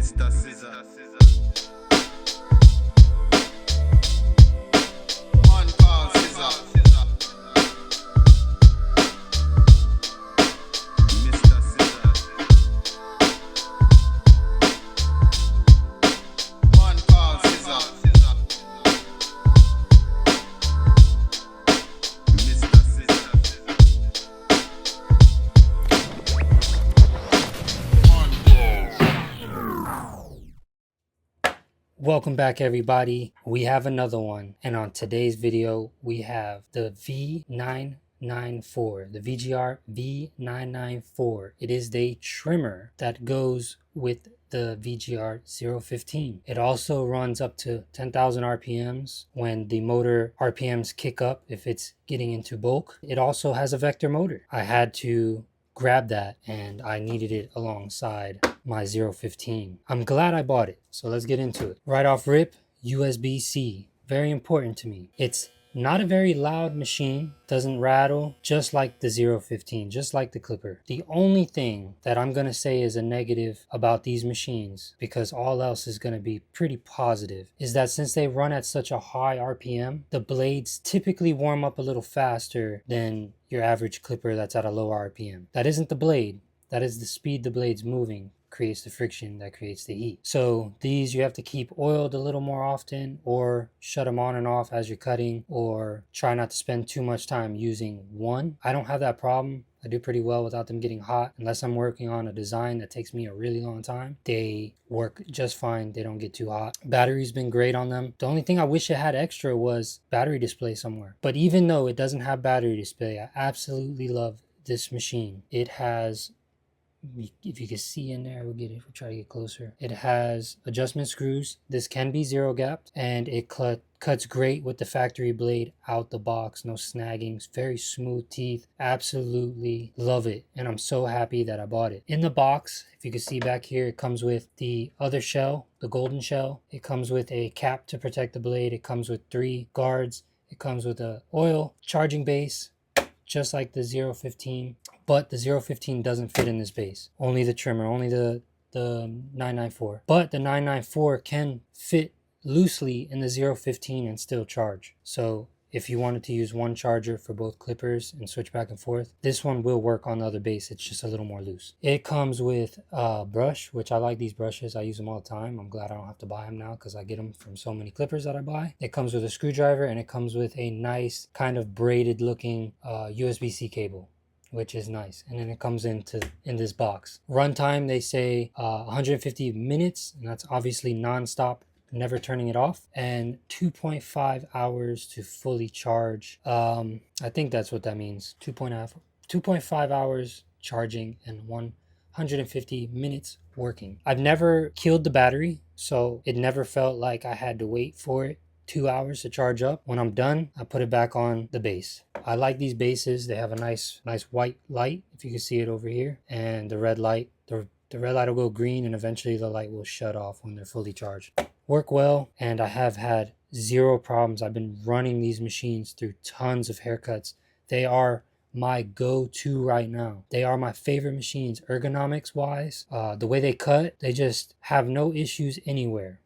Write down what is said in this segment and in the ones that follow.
Mr. Scissor. One call Scissor. Mr. Scissor. One call Scissor. Mr. Scissor. Welcome back, everybody. We have another one, and on today's video we have the V994, the VGR V994. It is the trimmer that goes with the VGR 015. It also runs up to 10,000 RPMs when the motor RPMs kick up if it's getting into bulk. It also has a vector motor. I had to grab that and I needed it alongside my 015. I'm glad I bought it, so let's get into it. Right off rip, USB-C, very important to me. It's not a very loud machine, doesn't rattle, just like the 015, just like the Clipper. The only thing that I'm gonna say is a negative about these machines, because all else is gonna be pretty positive, is that since they run at such a high RPM, the blades typically warm up a little faster than your average Clipper that's at a low RPM. That isn't the blade, that is the speed the blade's moving creates the friction that creates the heat. So these you have to keep oiled a little more often, or shut them on and off as you're cutting, or try not to spend too much time using one. I don't have that problem. I do pretty well without them getting hot. Unless I'm working on a design that takes me a really long time, they work just fine. They don't get too hot. Battery's been great on them. The only thing I wish it had extra was battery display somewhere. But even though it doesn't have battery display, I absolutely love this machine. It has, if you can see in there, we'll try to get closer. It has adjustment screws. This can be zero gapped, and it cuts great with the factory blade out the box. No snagging, very smooth teeth. Absolutely love it, and I'm so happy that I bought it. In the box, if you can see back here, it comes with the other shell, the golden shell. It comes with a cap to protect the blade. It comes with 3 guards. It comes with a oil charging base, just like the 015, but the 015 doesn't fit in this base. Only the trimmer, only the 994. But the 994 can fit loosely in the 015 and still charge. So if you wanted to use one charger for both Clippers and switch back and forth, this one will work on the other base. It's just a little more loose. It comes with a brush, which I like these brushes. I use them all the time. I'm glad I don't have to buy them now because I get them from so many Clippers that I buy. It comes with a screwdriver, and it comes with a nice kind of braided looking USB-C cable, which is nice. And then it comes in this box. Runtime, they say 150 minutes, and that's obviously non-stop, never turning it off, and 2.5 hours to fully charge. I think that's what that means. 2.5 hours charging and 150 minutes working. I've never killed the battery, so it never felt like I had to wait for it 2 hours to charge up. When I'm done, I put it back on the base. I like these bases. They have a nice white light, if you can see it over here, and the red light. The red light will go green, and eventually the light will shut off when they're fully charged. Work well, and I have had 0 problems. I've been running these machines through tons of haircuts. They are my go-to right now. They are my favorite machines, ergonomics wise. The way they cut, they just have no issues anywhere.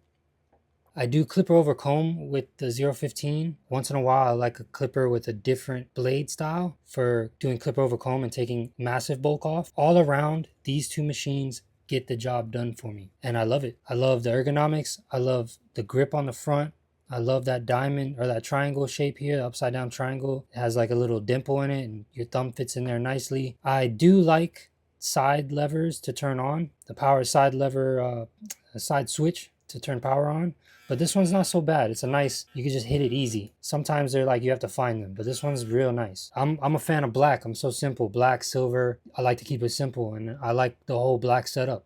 I do clipper over comb with the 015. Once in a while, I like a clipper with a different blade style for doing clipper over comb and taking massive bulk off. All around, these 2 machines get the job done for me, and I love it. I love the ergonomics. I love the grip on the front. I love that diamond or that triangle shape here, the upside down triangle. It has like a little dimple in it, and your thumb fits in there nicely. I do like side levers to turn on. The power side lever, a side switch to turn power on. But this one's not so bad. It's a nice, you can just hit it easy. Sometimes they're like, you have to find them, but this one's real nice. I'm a fan of black. I'm so simple. Black, silver. I like to keep it simple, and I like the whole black setup.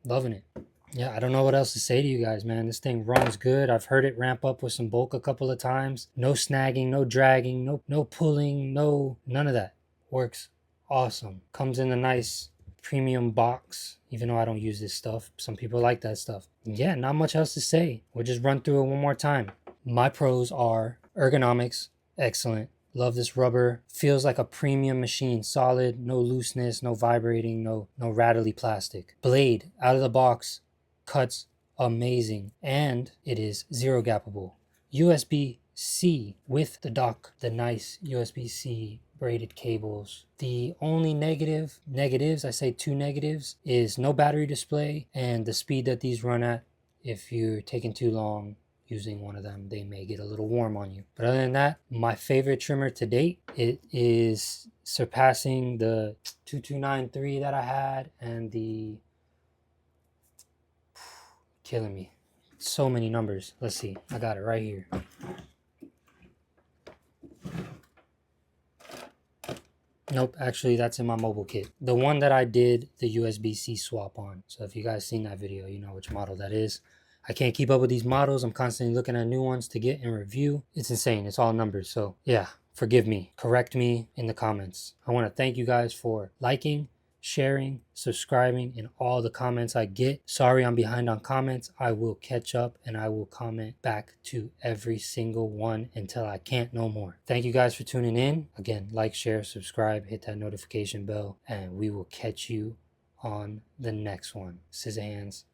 Loving it. Yeah, I don't know what else to say to you guys, man. This thing runs good. I've heard it ramp up with some bulk a couple of times. No snagging, no dragging, no pulling, none of that. Works awesome. Comes in a nice premium box, even though I don't use this stuff. Some people like that stuff. Yeah, not much else to say. We'll just run through it one more time. My pros are ergonomics, excellent. Love this rubber. Feels like a premium machine. Solid, no looseness, no vibrating, no rattly plastic. Blade, out of the box, cuts amazing, and it is zero gappable. USB-C with the dock, the nice USB-C braided cables. The only negatives, I say two negatives, is no battery display and the speed that these run at. If you're taking too long using one of them, they may get a little warm on you. But other than that, my favorite trimmer to date, it is surpassing the 2293 that I had and the, killing me, so many numbers. Let's see, I got it right here. Nope, actually that's in my mobile kit. The one that I did the USB-C swap on. So if you guys seen that video, you know which model that is. I can't keep up with these models. I'm constantly looking at new ones to get and review. It's insane. It's all numbers. So yeah, forgive me. Correct me in the comments. I want to thank you guys for liking, sharing, subscribing, and all the comments I get. Sorry I'm behind on comments. I will catch up and I will comment back to every single one until I can't no more. Thank you guys for tuning in. Again, like, share, subscribe, hit that notification bell, and we will catch you on the next one. Scissor hands.